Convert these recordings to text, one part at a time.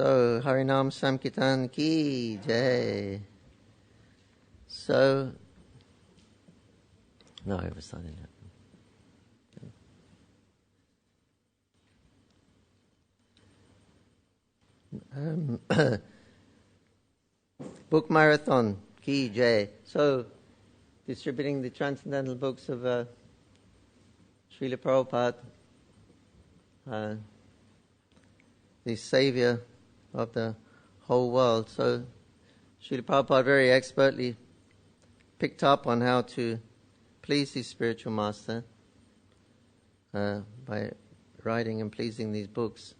So, Harinam Sankirtan ki jai. So, no, it was not in that. Book Marathon ki jai. So, distributing the transcendental books of Srila Prabhupada, the savior of the whole world. So Srila Prabhupada very expertly picked up on how to please his spiritual master by writing and pleasing these books.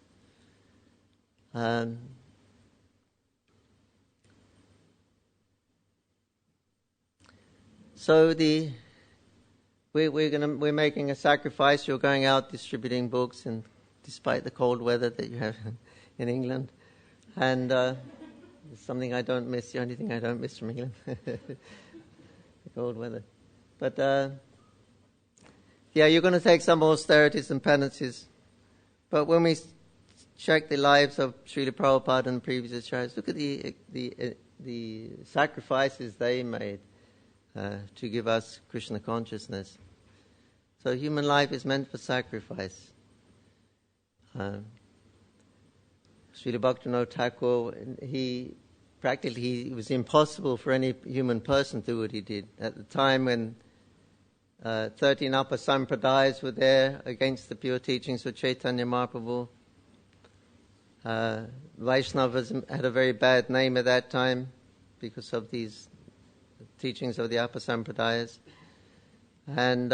So we're making a sacrifice. You're going out distributing books, and despite the cold weather that you have in England, and it's something I don't miss. The only thing I don't miss from England, the cold weather. But you're going to take some austerities and penances. But when we check the lives of Srila Prabhupada and previous acharyas, look at the sacrifices they made to give us Krishna consciousness. So human life is meant for sacrifice. Srila Bhaktivinoda Thakur, it was impossible for any human person to do what he did. At the time when 13 upper sampradayas were there against the pure teachings of Chaitanya Mahaprabhu, Vaishnavas had a very bad name at that time because of these teachings of the upper sampradayas. And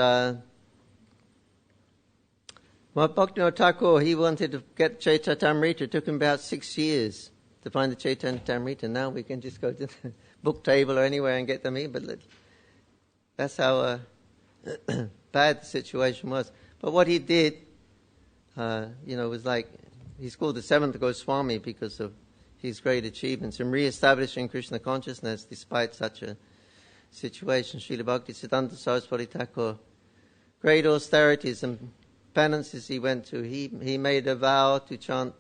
Bhaktivinoda Thakur, he wanted to get Chaitanya. It took him about 6 years to find the Chaitanya. Now we can just go to the book table or anywhere and get them here, but that's how bad the situation was. But what he did, was like, he's called the seventh Goswami because of his great achievements in re-establishing Krishna consciousness despite such a situation. Srila Bhaktisiddhanta Saraswati Thakur, great austerities and penances he went to. He made a vow to chant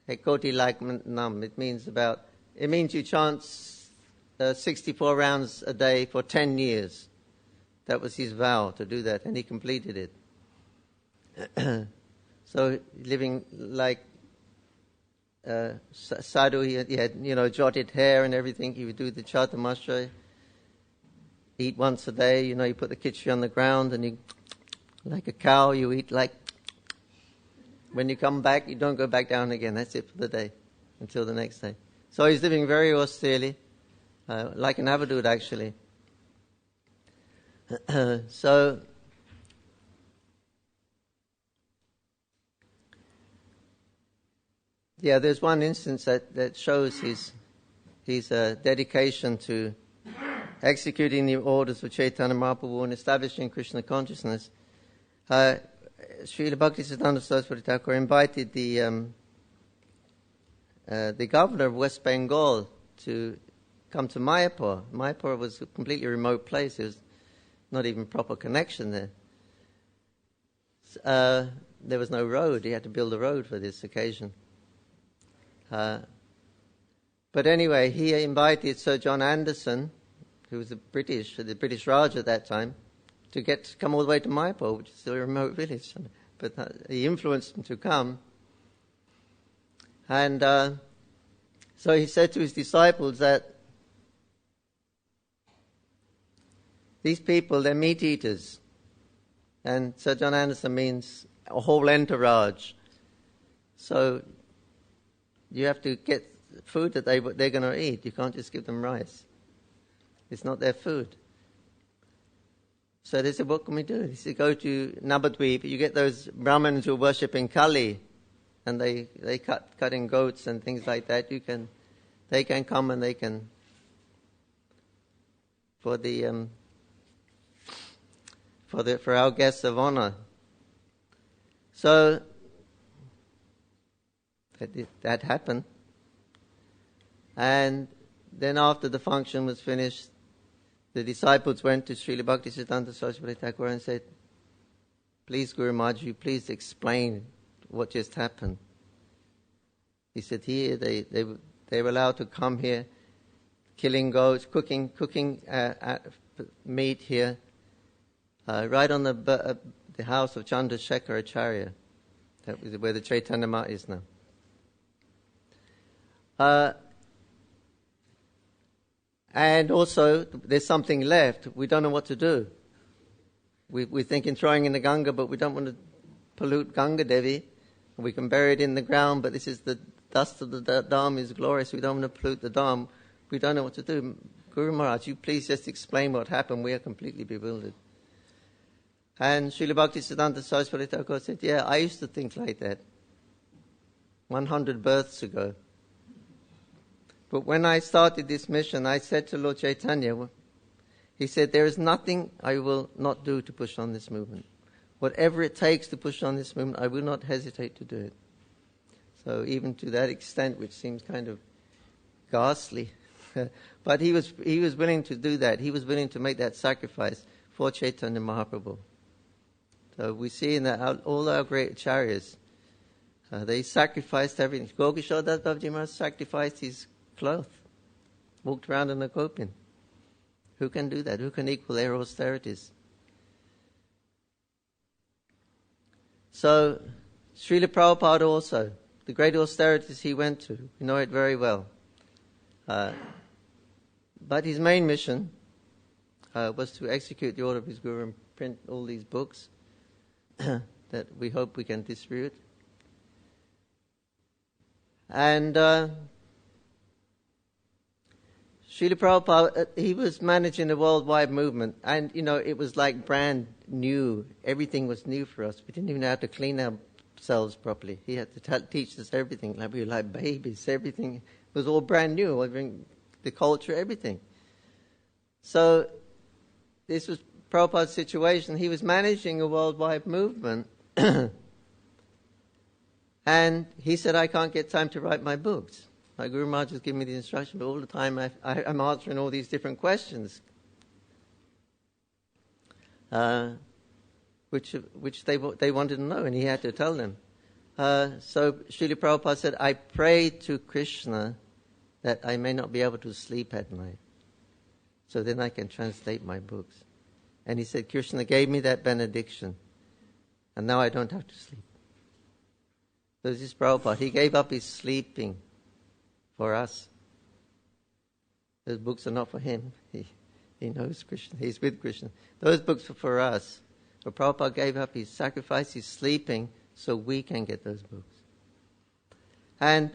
Ekoti like Nam. It means you chant 64 rounds a day for 10 years. That was his vow, to do that, and he completed it. So living like sadhu, he had jotted hair and everything. He would do the Chaturmasya, eat once a day. You put the khichdi on the ground and you, like a cow, you eat like. When you come back, you don't go back down again. That's it for the day, until the next day. So he's living very austerely, like an avadut actually. So there's one instance that shows his dedication to executing the orders of Chaitanya Mahaprabhu and establishing Krishna consciousness. Srila Bhaktisiddhanta Saraswati Thakur invited the governor of West Bengal to come to Mayapur. Mayapur was a completely remote place. There was not even proper connection there. There was no road. He had to build a road for this occasion. But anyway, he invited Sir John Anderson, who was the British Raj at that time, to come all the way to Mayapur, which is still a remote village. But he influenced him to come. And so he said to his disciples that these people, they're meat eaters. And Sir John Anderson means a whole entourage. So you have to get food that they're going to eat. You can't just give them rice. It's not their food. So they said, what can we do? He said, go to Nabadweep. You get those Brahmins who worship in Kali, and they cutting goats and things like that. They can come and they can for our guests of honor. So that happened. And then after the function was finished, the disciples went to Srila Bhaktisiddhanta Saraswati Thakur and said, please Guru Maharaj, you please explain what just happened. He said, here they were allowed to come here, killing goats, cooking meat here, right on the house of Chandrasekhar Acharya. That was where the Chaitanya Math is now. And also, there's something left. We don't know what to do. We're thinking throwing in the Ganga, but we don't want to pollute Ganga Devi. We can bury it in the ground, but this is the dust of the Dham is glorious. We don't want to pollute the Dham. We don't know what to do. Guru Maharaj, you please just explain what happened. We are completely bewildered. And Srila Bhaktisiddhanta Saraswati Thakur said, yeah, I used to think like that 100 births ago. But when I started this mission, I said to Lord Chaitanya, he said, there is nothing I will not do to push on this movement. Whatever it takes to push on this movement, I will not hesitate to do it. So even to that extent, which seems kind of ghastly, but he was willing to do that. He was willing to make that sacrifice for Chaitanya Mahaprabhu. So we see in that all our great acharyas, they sacrificed everything. Gokishore Das Babaji Maharaj sacrificed his cloth, walked around in a kopin. Who can do that? Who can equal their austerities? So, Srila Prabhupada also, the great austerities he went to, we know it very well. But his main mission was to execute the order of his Guru and print all these books that we hope we can distribute. And Srila Prabhupada, he was managing the worldwide movement, and it was like brand new. Everything was new for us. We didn't even know how to clean ourselves properly. He had to teach us everything, like we were like babies. Everything was all brand new, the culture, everything. So this was Prabhupada's situation. He was managing a worldwide movement, and he said, I can't get time to write my books. My Guru Maharaj has given me the instruction, but all the time I'm answering all these different questions, which they wanted to know, and he had to tell them. So Srila Prabhupada said, I pray to Krishna that I may not be able to sleep at night, so then I can translate my books. And he said, Krishna gave me that benediction, and now I don't have to sleep. So this is Prabhupada. He gave up his sleeping for us. Those books are not for him. He knows Krishna. He's with Krishna. Those books are for us. So Prabhupada gave up his sacrifice, his sleeping, so we can get those books. And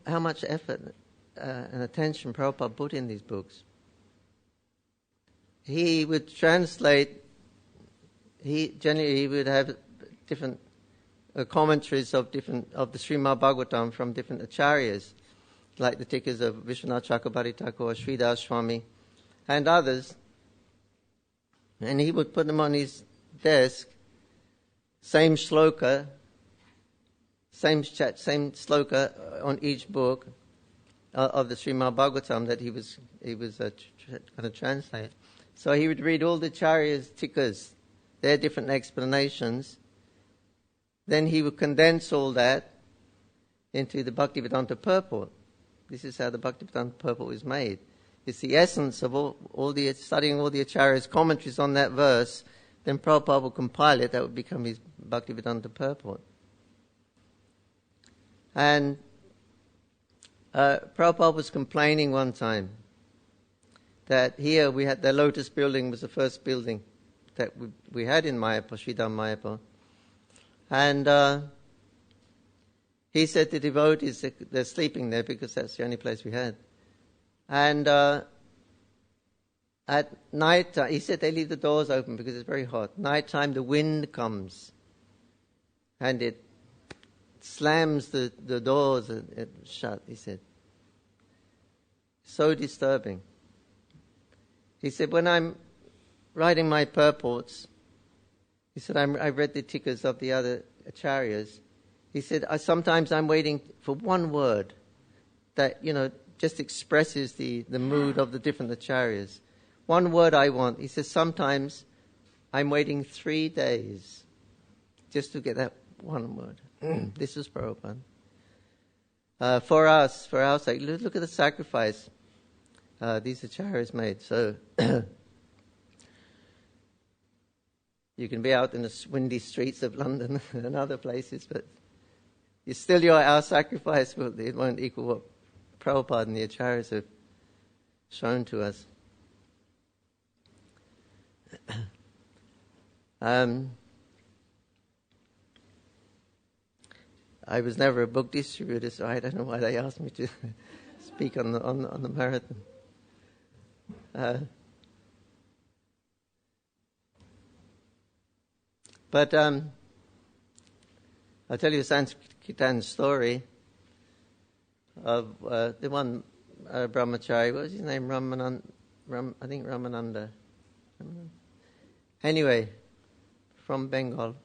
how much effort and attention Prabhupada put in these books. He would translate, he would have different commentaries of the Srimad Bhagavatam from different acharyas, like the tikas of Vishwanath Chakrabarti Thakur, Sridhar Swami, and others. And he would put them on his desk, same sloka on each book of the Srimad Bhagavatam that he was going to translate. So he would read all the acharyas' tikas, their different explanations. Then he would condense all that into the Bhaktivedanta purport. This is how the Bhaktivedanta purport is made. It's the essence of studying all the acharyas' commentaries on that verse. Then Prabhupada will compile it. That would become his Bhaktivedanta purport. And Prabhupada was complaining one time that here we had the Lotus building was the first building that we had in Mayapur, Sridham Mayapur. And he said the devotees, they're sleeping there because that's the only place we had. And at night, he said they leave the doors open because it's very hot. Nighttime, the wind comes and it slams the doors shut, he said. So disturbing. He said, when I'm writing my purports, he said, I read the tikas of the other acharyas. He said, sometimes I'm waiting for one word that, just expresses the mood of the different acharyas. One word I want. He says, sometimes I'm waiting 3 days just to get that one word. This is Prabhupada. For us, for our sake, look at the sacrifice these acharyas made. So you can be out in the windy streets of London and other places, but our sacrifice it won't equal what Prabhupada and the acharyas have shown to us. I was never a book distributor, so I don't know why they asked me to speak on the marathon. But I'll tell you a Sankirtan story of the one brahmachari. What was his name? I think Ramananda. Anyway, from Bengal.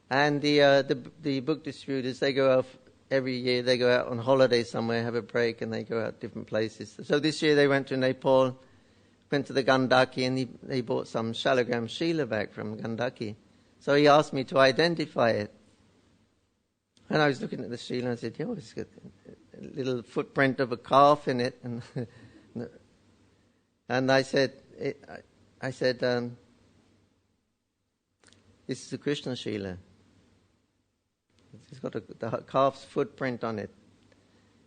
And the book distributors, they go out every year. They go out on holiday somewhere, have a break, and they go out different places. So this year they went to Nepal, went to the Gandaki, and they bought some Shalagram Shila back from Gandaki. So he asked me to identify it. And I was looking at the Shila and I said, it's got a little footprint of a calf in it. And I said, this is a Krishna Shila. It's got the calf's footprint on it.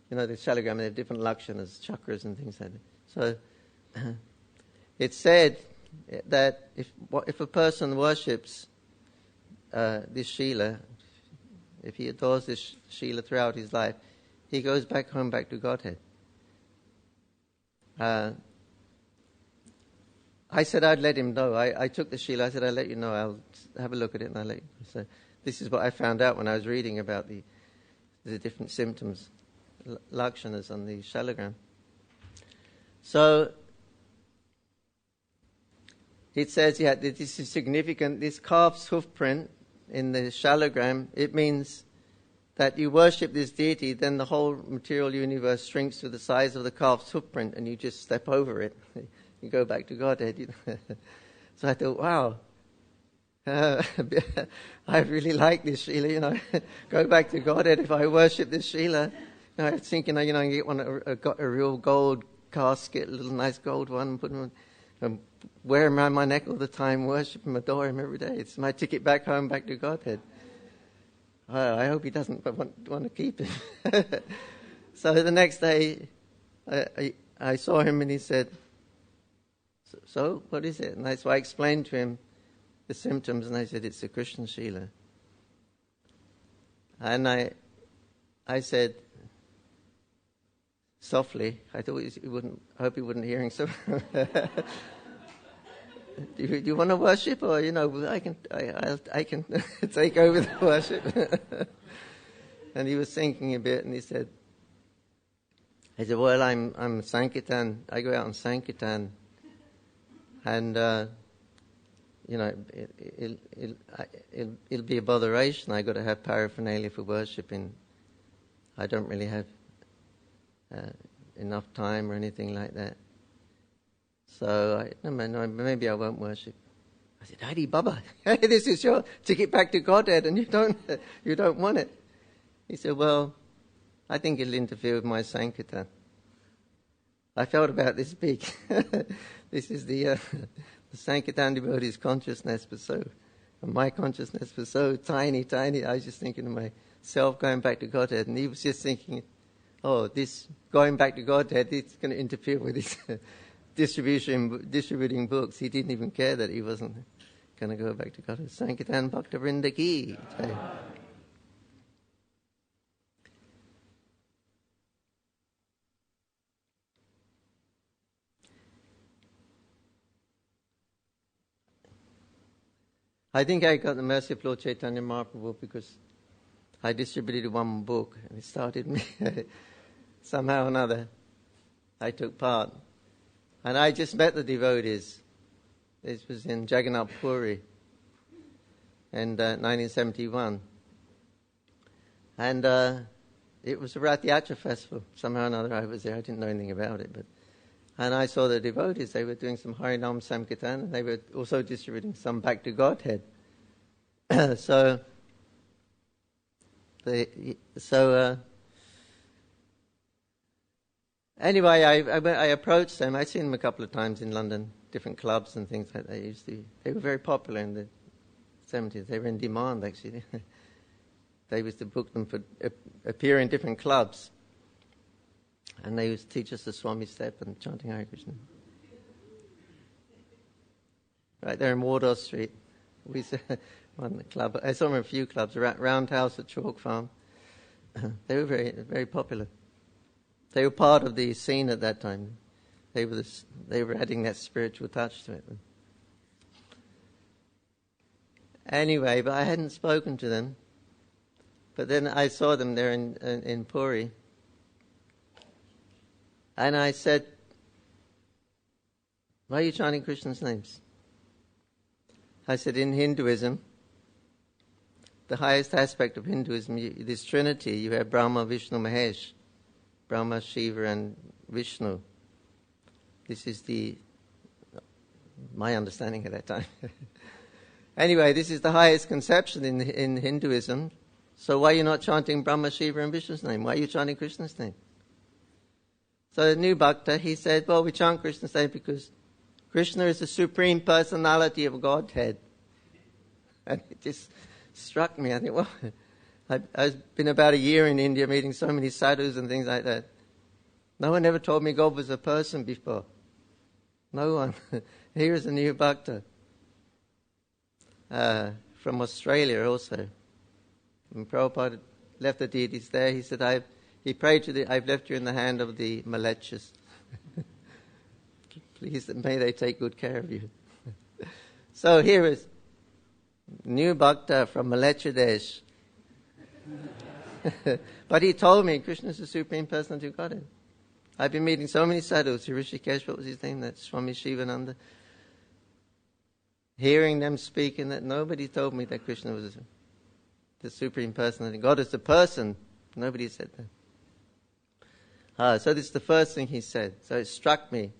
The Shalagram, they have different lakshanas, chakras and things like that. So it's said that if a person worships this Shila, if he adores this Shila throughout his life, he goes back home, back to Godhead. I said I'd let him know. I took the Shila. I said I'll let you know. I'll have a look at it and I'll let you know. So this is what I found out when I was reading about the different symptoms, lakshanas on the Shalagram. So it says, that this is significant. This calf's hoofprint in the Shalagram, it means that you worship this deity, then the whole material universe shrinks to the size of the calf's hoofprint and you just step over it. You go back to Godhead. So I thought, wow, I really like this Shila, go back to Godhead if I worship this Shila. I was thinking, I get a real gold casket, a little nice gold one, put them on, wear him around my neck all the time, worship him, adore him every day. It's my ticket back home, back to Godhead. I hope he doesn't want to keep it. So the next day, I saw him and he said, so what is it? And so I explained to him the symptoms, and I said, it's a Krishna Shila. And I said, softly, I thought I hope he wouldn't hear him. So, do you want to worship, or I can take over the worship. And he was thinking a bit, and he said, well, I'm Sankirtan. I go out on Sankirtan, and it'll be a botheration. I got to have paraphernalia for worshipping. I don't really have enough time or anything like that. So maybe I won't worship. I said, Hari Baba, this is your ticket back to Godhead, and you don't want it. He said, well, I think it'll interfere with my Sankirtan. I felt about this big. This is the Sankirtan devotee's consciousness my consciousness was so tiny. I was just thinking of myself going back to Godhead, and he was just thinking, this going back to Godhead, it's going to interfere with his distributing books. He didn't even care that he wasn't going to go back to Godhead. Sankirtan Bhakta Vrinda Ki. I think I got the mercy of Lord Chaitanya Mahaprabhu because I distributed one book and it started me. Somehow or another, I took part. And I just met the devotees. This was in Jagannath Puri in 1971. And it was a Rath Yatra festival. Somehow or another I was there. I didn't know anything about it. And I saw the devotees. They were doing some Harinam Sankirtan, and they were also distributing some back to Godhead. so anyway, I approached them. I'd seen them a couple of times in London, different clubs and things like that. They were very popular in the 70s. They were in demand, actually. They used to book them for appear in different clubs. And they used to teach us the Swami step and chanting Hare Krishna. Right there in Wardour Street. We saw one club. I saw them in a few clubs. Roundhouse at Chalk Farm. They were very, very popular. They were part of the scene at that time. They were adding that spiritual touch to it. Anyway, but I hadn't spoken to them. But then I saw them there in Puri. And I said, why are you chanting Krishna's names? I said, in Hinduism, the highest aspect of Hinduism, this Trinity, you have Brahma, Vishnu, Mahesh. Brahma, Shiva and Vishnu. This is my understanding at that time. Anyway, this is the highest conception in Hinduism. So why are you not chanting Brahma, Shiva and Vishnu's name? Why are you chanting Krishna's name? So the new Bhakta, he said, well, we chant Krishna's name because Krishna is the supreme personality of Godhead. And it just struck me. I think, well, I've been about a year in India meeting so many sadhus and things like that. No one ever told me God was a person before. No one. Here is a new Bhakta. From Australia also. When Prabhupada left the deities there, he said, he prayed to I've left you in the hand of the Malechas. Please, may they take good care of you. So here is new Bhakta from Malechadesh. But he told me Krishna is the Supreme Personality of Godhead. I've been meeting so many sadhus, Rishikesh, what was his name? That's Swami Shivananda. Hearing them speaking, that nobody told me that Krishna was the Supreme Personality. God is the person. Nobody said that. So this is the first thing he said. So it struck me.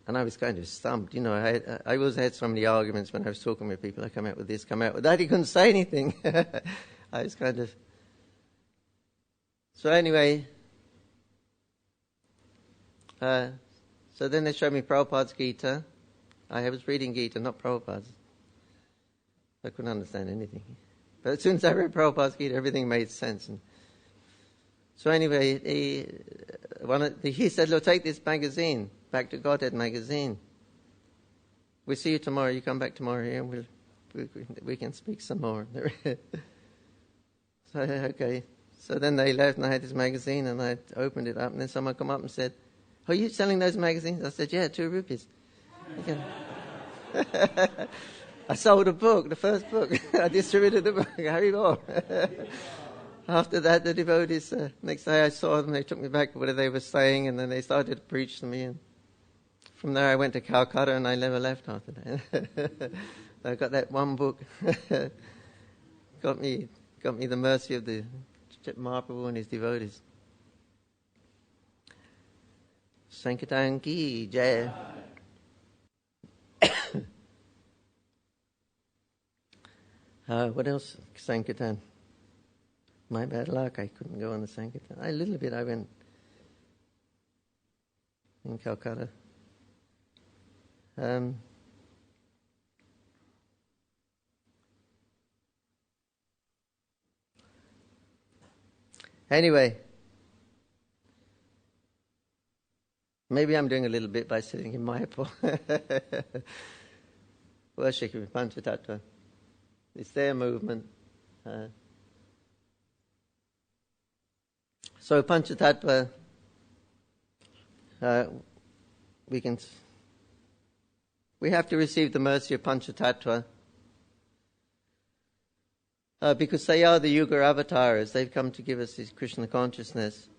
And I was kind of stumped. You know, I always had so many arguments when I was talking with people. I come out with this, come out with that. He couldn't say anything. I was kind of... So anyway, so then they showed me Prabhupada's Gita. I was reading Gita, not Prabhupada's. I couldn't understand anything. But as soon as I read Prabhupada's Gita, everything made sense. And so anyway, he said, look, take this magazine, Back to Godhead magazine. We'll see you tomorrow. You come back tomorrow here and we can speak some more. So, okay. So then they left and I had this magazine and I opened it up and then someone come up and said, oh, are you selling those magazines? I said, yeah, 2 rupees. Okay. I sold a book, the first book. I distributed the book. Haribol. After that, the devotees, next day I saw them, they took me back to where they were staying and then they started to preach to me. And from there I went to Calcutta and I never left after that. I got that one book. got me the mercy of the Mahaprabhu and his devotees. Sankirtan ki jai. What else? Sankirtan. My bad luck, I couldn't go on the Sankirtan. A little bit I went in Calcutta. Anyway, maybe I'm doing a little bit by sitting in Mayapur. Worshipping Panchatattva. It's their movement. So Panchatattva, we have to receive the mercy of Panchatattva because they are the Yuga avatars. They've come to give us this Krishna consciousness.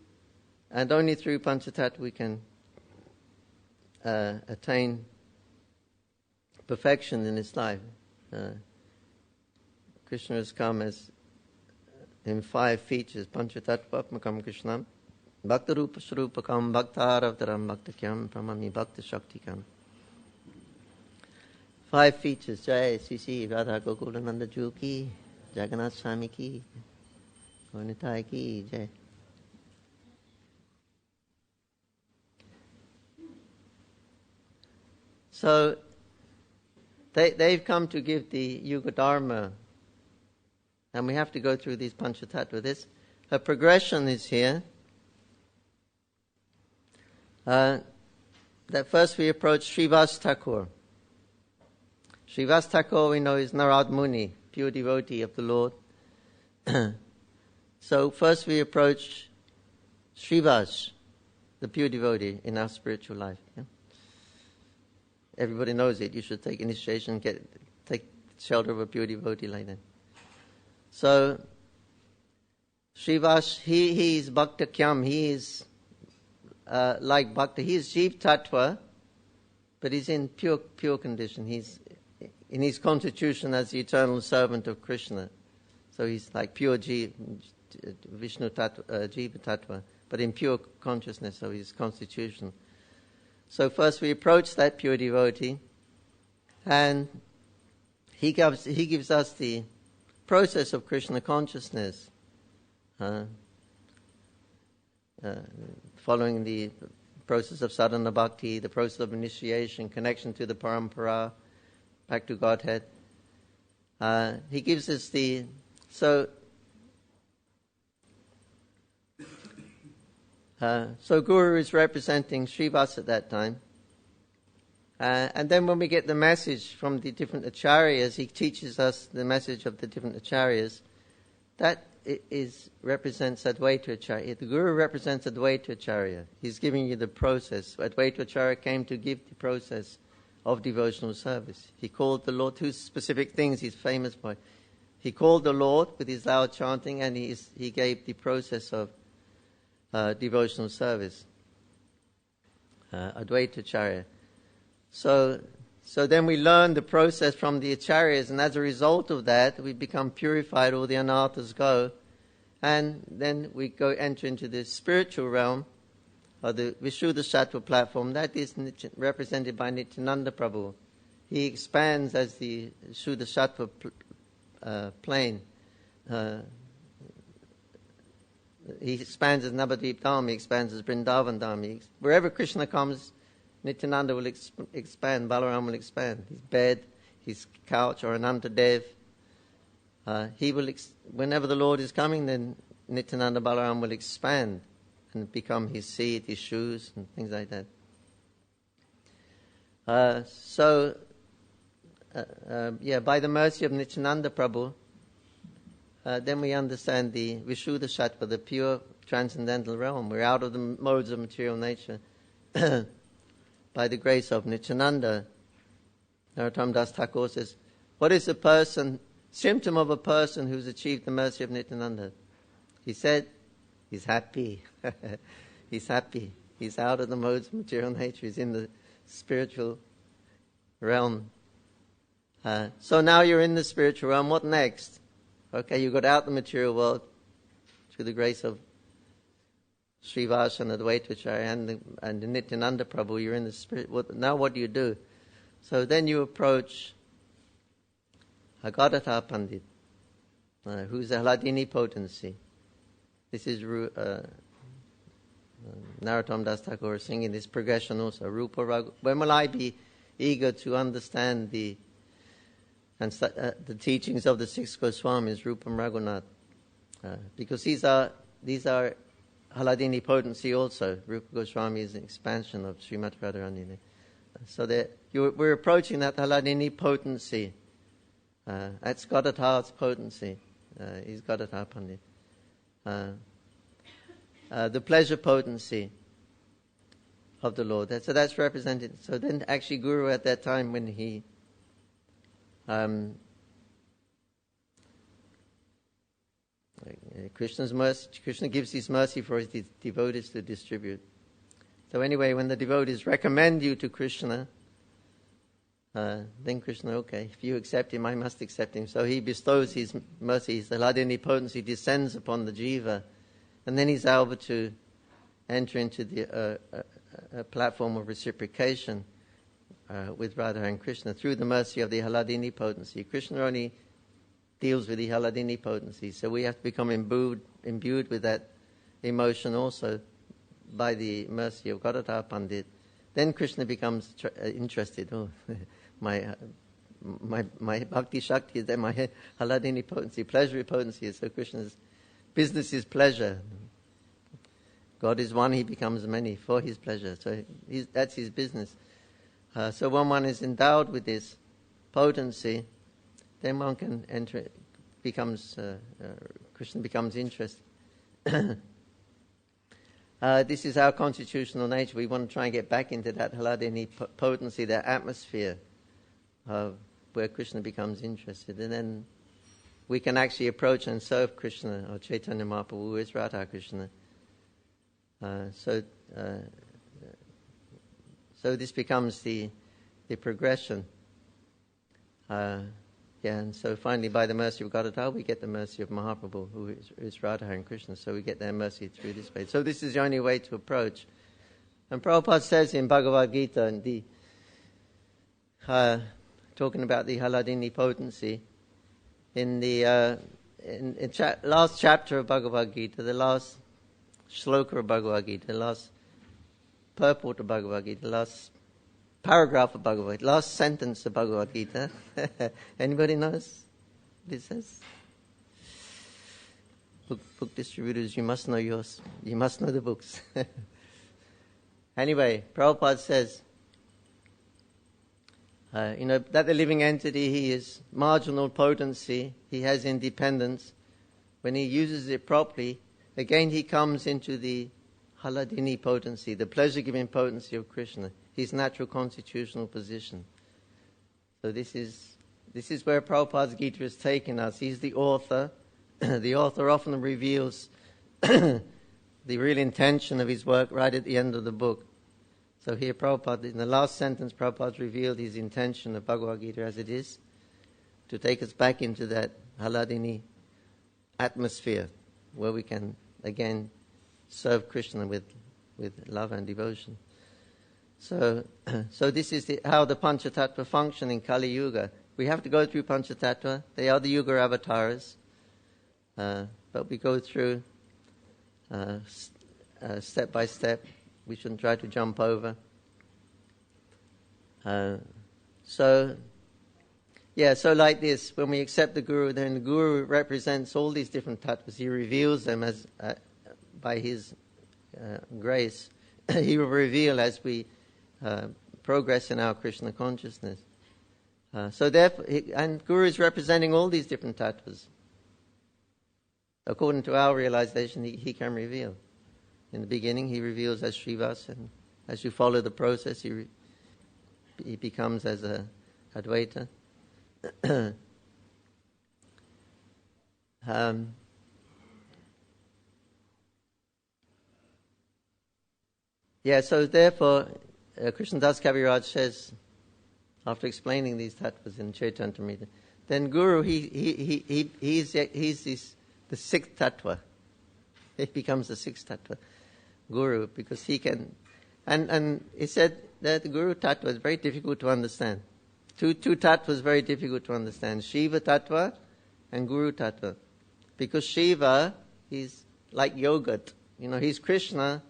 And only through Panchatattva we can attain perfection in this life. Krishna has come as in 5 features: Panchatattva-atmakam Krishnam, Bhakta-rupa Swarupakam, Bhakta-aravtaram, Bhakta-kyam, Pramami Bhakta-shaktikam. 5 features. Jai Sisi Radha Gokulananda Ju ki, Jagannath Swami ki, Gaunitai ki, Jai. So they've come to give the Yuga Dharma, and we have to go through these Panchatattva. This a progression is here. That first we approach Srivas Thakur. Srivas Thakur we know is Narad Muni, pure devotee of the Lord. So first we approach Srivas, the pure devotee in our spiritual life. Yeah? Everybody knows it. You should take initiation, take shelter of a pure devotee like that. So Srivas, he is Bhakta Kyam, he is like Bhakta. He is Jeev Tattva, but he's in pure condition. He's in his constitution as the eternal servant of Krishna. So he's like pure Vishnu Tattva, Jiva Tattva, but in pure consciousness of his constitution. So first we approach that pure devotee, and he gives us the process of Krishna consciousness, following the process of sadhana bhakti, the process of initiation, connection to the parampara, back to Godhead. He gives us so Guru is representing Srivas at that time. And then when we get the message from the different acharyas, he teaches us the message of the different acharyas. That represents Advaita Acharya. The Guru represents Advaita Acharya. He's giving you the process. Advaita Acharya came to give the process of devotional service. He called the Lord, 2 specific things he's famous for. He called the Lord with his loud chanting, and he gave the process of devotional service. Advaita Acharya. So then we learn the process from the acharyas, and as a result of that, we become purified, all the anarthas go, and then we enter into the spiritual realm, or the Vishuddha Sattva platform. That is represented by Nityananda Prabhu. He expands as the Shuddha Sattva plane. He expands as Navadvip Dham, he expands as Vrindavan Dham. Wherever Krishna comes, Nityananda will expand, Balaram will expand. His bed, his couch, or Anantadev. He will, whenever the Lord is coming, then Nityananda Balaram will expand and become his seat, his shoes, and things like that. By the mercy of Nityananda Prabhu, then we understand the Vishuddha Sattva, the pure transcendental realm. We're out of the modes of material nature. By the grace of Nityananda. Narottam Das Thakur says, what is the symptom of a person who's achieved the mercy of Nityananda? He said, he's happy. He's happy. He's out of the modes of material nature. He's in the spiritual realm. So now you're in the spiritual realm. What next? Okay, you got out the material world through the grace of Srivas and Advaita Acharya and the Nityananda Prabhu. You're in the spirit. Now what do you do? So then you approach Agadata Pandit, who's a Hladini potency. This is Narottam Das Thakur singing this progression also. Rupa Raghu. When will I be eager to understand the teachings of the 6 Goswamis, Rupam Raghunath? Because these are Hladini potency also. Rupa Goswami is an expansion of Srimati Radharani. So we're approaching that Hladini potency. That's Gadadhar's potency. He's Gadadhar Pandit. The pleasure potency of the Lord. So that's represented. So then actually Guru at that time when he Krishna's mercy, Krishna gives his mercy for his devotees to distribute. So anyway, when the devotees recommend you to Krishna, then Krishna, okay, if you accept him, I must accept him. So he bestows his mercy, his Hladini potency descends upon the jiva, and then he's able to enter into the platform of reciprocation with Radha and Krishna through the mercy of the Haladini potency. Krishna only deals with the Haladini potency, so we have to become imbued with that emotion also by the mercy of Gadadhar Pandit. Then Krishna becomes interested. Oh, my bhakti shakti is there, my Haladini potency, pleasure potency. So Krishna's business is pleasure. God is one, he becomes many for his pleasure. So that's his business. So when one is endowed with this potency, then one can enter, Krishna becomes interested. This is our constitutional nature. We want to try and get back into that Haladini potency, that atmosphere where Krishna becomes interested. And then we can actually approach and serve Krishna, or Chaitanya Mahaprabhu, who is Radha Krishna. So this becomes the progression. And so finally, by the mercy of Gadadhar, we get the mercy of Mahaprabhu, who is Radha and Krishna. So we get their mercy through this way. So this is the only way to approach. And Prabhupada says in Bhagavad Gita, talking about the Haladini potency, in the last chapter of Bhagavad Gita, the last shloka of Bhagavad Gita, the last purport of Bhagavad Gita, the last paragraph of Bhagavad Gita, last sentence of Bhagavad Gita. Anybody knows what it says? Book distributors, you must know yours. You must know the books. Anyway, Prabhupada says, that the living entity, he is marginal potency, he has independence. When he uses it properly, again he comes into the Haladini potency, the pleasure-giving potency of Krishna, his natural constitutional position. So this is where Prabhupada's Gita has taken us. He's the author. The author often reveals the real intention of his work right at the end of the book. So here Prabhupada, in the last sentence, Prabhupada revealed his intention of Bhagavad Gita as it is, to take us back into that Haladini atmosphere where we can again serve Krishna with love and devotion. So this is how the Panchatattva function in Kali Yuga. We have to go through Panchatattva. They are the Yuga avatars. But we go through step by step. We shouldn't try to jump over. So like this, when we accept the Guru, then the Guru represents all these different tattvas. He reveals them as by his grace. He will reveal as we progress in our Krishna consciousness. So therefore, and Guru is representing all these different tattvas. According to our realization, he can reveal. In the beginning, he reveals as Srivas, and as you follow the process, he becomes as a Advaita. So therefore, Krishnadas Kaviraj says, after explaining these tattvas in Chaitanya Tamrita, then Guru, he's the sixth tattva. He becomes the sixth tattva, Guru, because he can. And he said that the Guru tattva is very difficult to understand. Two tattvas very difficult to understand: Shiva tattva and Guru tattva. Because Shiva is like yogurt. He's Krishna,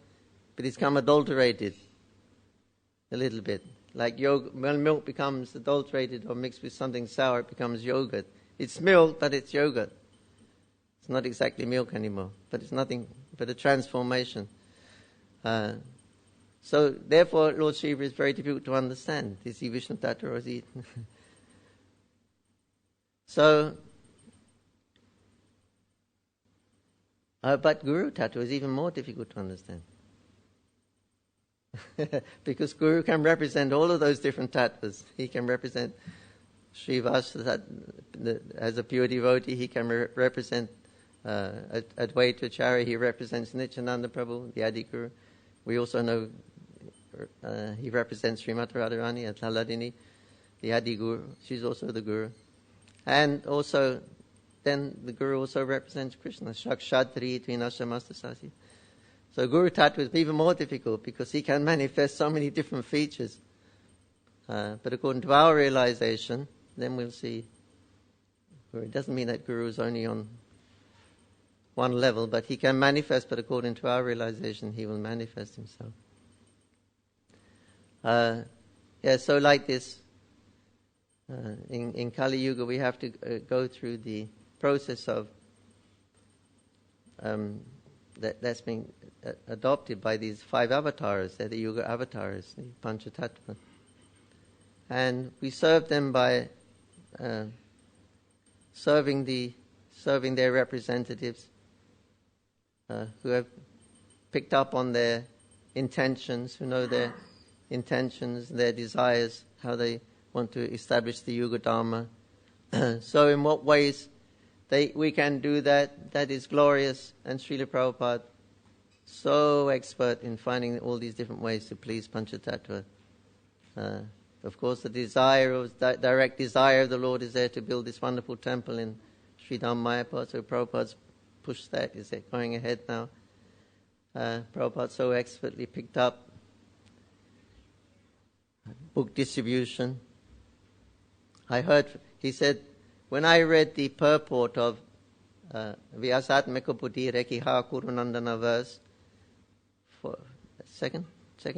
but he's come adulterated a little bit. Like yogurt, when milk becomes adulterated or mixed with something sour, it becomes yogurt. It's milk, but it's yogurt. It's not exactly milk anymore, but it's nothing but a transformation. So therefore, Lord Shiva is very difficult to understand. Is he Vishnu Tattva or is he? But Guru Tattva is even more difficult to understand. Because Guru can represent all of those different tattvas. He can represent Srivas as a pure devotee. He can represent Advaita Acharya. He represents Nityananda Prabhu, the Adi Guru. We also know he represents Srimati Radharani at Haladini, the Adi Guru. She's also the Guru. And also, then the Guru also represents Krishna, Shakshadri Tvinasamastasasi. So Guru Tattva is even more difficult because he can manifest so many different features But according to our realization, then we'll see. It doesn't mean that Guru is only on one level, but he can manifest, but according to our realization, he will manifest himself. So like this, in Kali Yuga, we have to go through the process of that's been adopted by these 5 avatars. They're the Yuga avatars, the Panchatattva. And we serve them by serving their representatives who have picked up on their intentions, who know their intentions, their desires, how they want to establish the Yuga Dharma. So in what ways we can do that, that is glorious. And Srila Prabhupada, so expert in finding all these different ways to please Panchatattva. Of course, the direct desire of the Lord is there to build this wonderful temple in Sri Dham Mayapur. So Prabhupada's pushed that. Is it going ahead now? Prabhupada so expertly picked up book distribution. I heard, he said, when I read the purport of Vyasatmika Buddhi Rekiha Kurunandana verse, second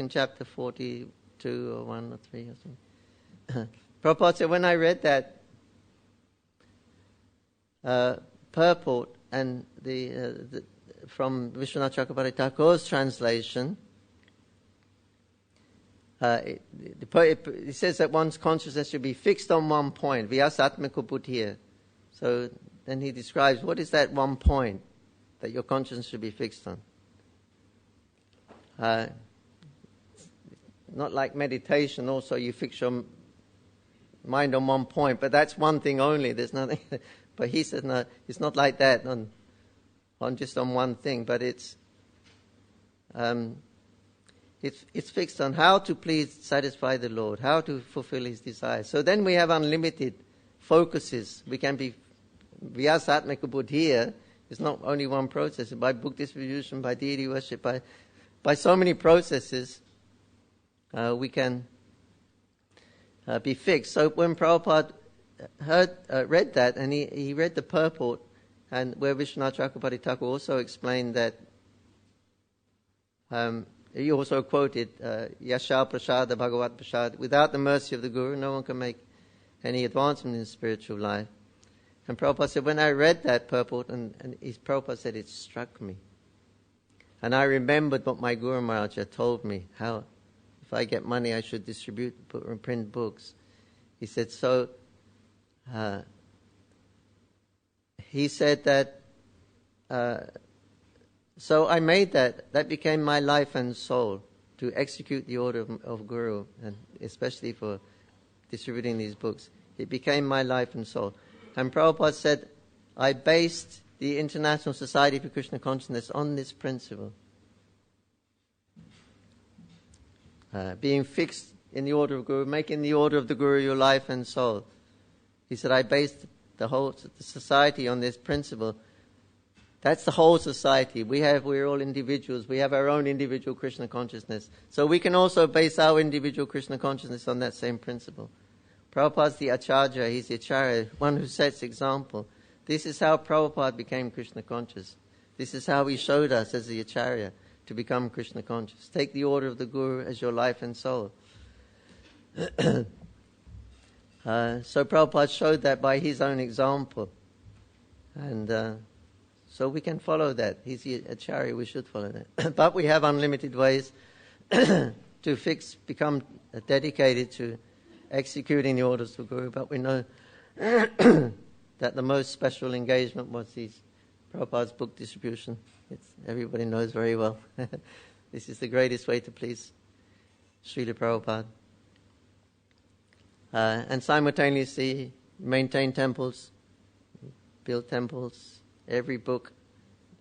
chapter 42 or 1 or 3 or something. Prabhupada said, when I read that purport and the from Vishwanath Chakrabarti Thakur's translation, it says that one's consciousness should be fixed on one point, Vyasatmika Buddhi. So then he describes what is that one point that your consciousness should be fixed on. Not like meditation, also you fix your mind on one point, but that's one thing only, there's nothing. But he said, no, it's not like that on just on one thing, but it's fixed on how to satisfy the Lord, how to fulfill His desires. So then we have unlimited focuses. We can be Vyasatmika Buddhi. It's not only one process. By book distribution, by deity worship, by so many processes, we can be fixed. So when Prabhupada read that, and he read the purport, and where Vishwanath Chakrabarti Thakur also explained that, he also quoted, Yasha Prasada Bhagavat Prasad, without the mercy of the Guru, no one can make any advancement in spiritual life. And Prabhupada said, when I read that purport, and Prabhupada said, it struck me. And I remembered what my Guru Maharaj had told me, how if I get money I should distribute and print books. He said, he said that, so I made that became my life and soul, to execute the order of Guru, and especially for distributing these books. It became my life and soul. And Prabhupada said, I based the International Society for Krishna Consciousness on this principle. Being fixed in the order of Guru, making the order of the Guru your life and soul. He said, I based the society on this principle. That's the whole society. We're all individuals. We have our own individual Krishna consciousness. So we can also base our individual Krishna consciousness on that same principle. Prabhupada's the Acharya, he's the Acharya, one who sets example. This is how Prabhupada became Krishna conscious. This is how he showed us as the Acharya to become Krishna conscious. Take the order of the Guru as your life and soul. So Prabhupada showed that by his own example. And so we can follow that. He's the Acharya, we should follow that. But we have unlimited ways to become dedicated to executing the orders of the Guru. But we know that the most special engagement was Prabhupada's book distribution. Everybody knows very well. This is the greatest way to please Srila Prabhupada. And simultaneously maintain temples, build temples. Every book.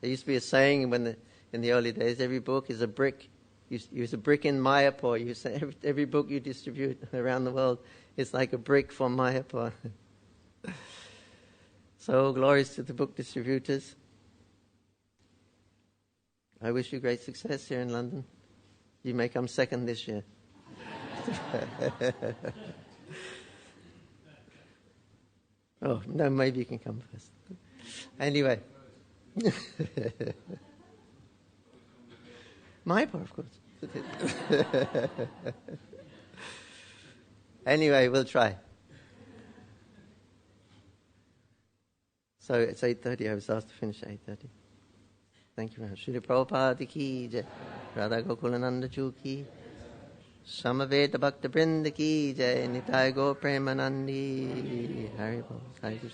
There used to be a saying in the early days, every book is a brick. Use a brick in Mayapur. You say every book you distribute around the world is like a brick from Mayapur. So glories to the book distributors. I wish you great success here in London. You may come second this year. Oh, no, maybe you can come first. Anyway. Mayapur, of course. Anyway, we'll try. So it's 8:30. I was asked to finish at 8:30. Thank you very much. Srila Prabhupada ki jai. Radha Gokulananda Chu ki. Samaveta Bhakta Brinda ki jai. Nitai Go Premanandi. Hari Bol. Hari Krishna.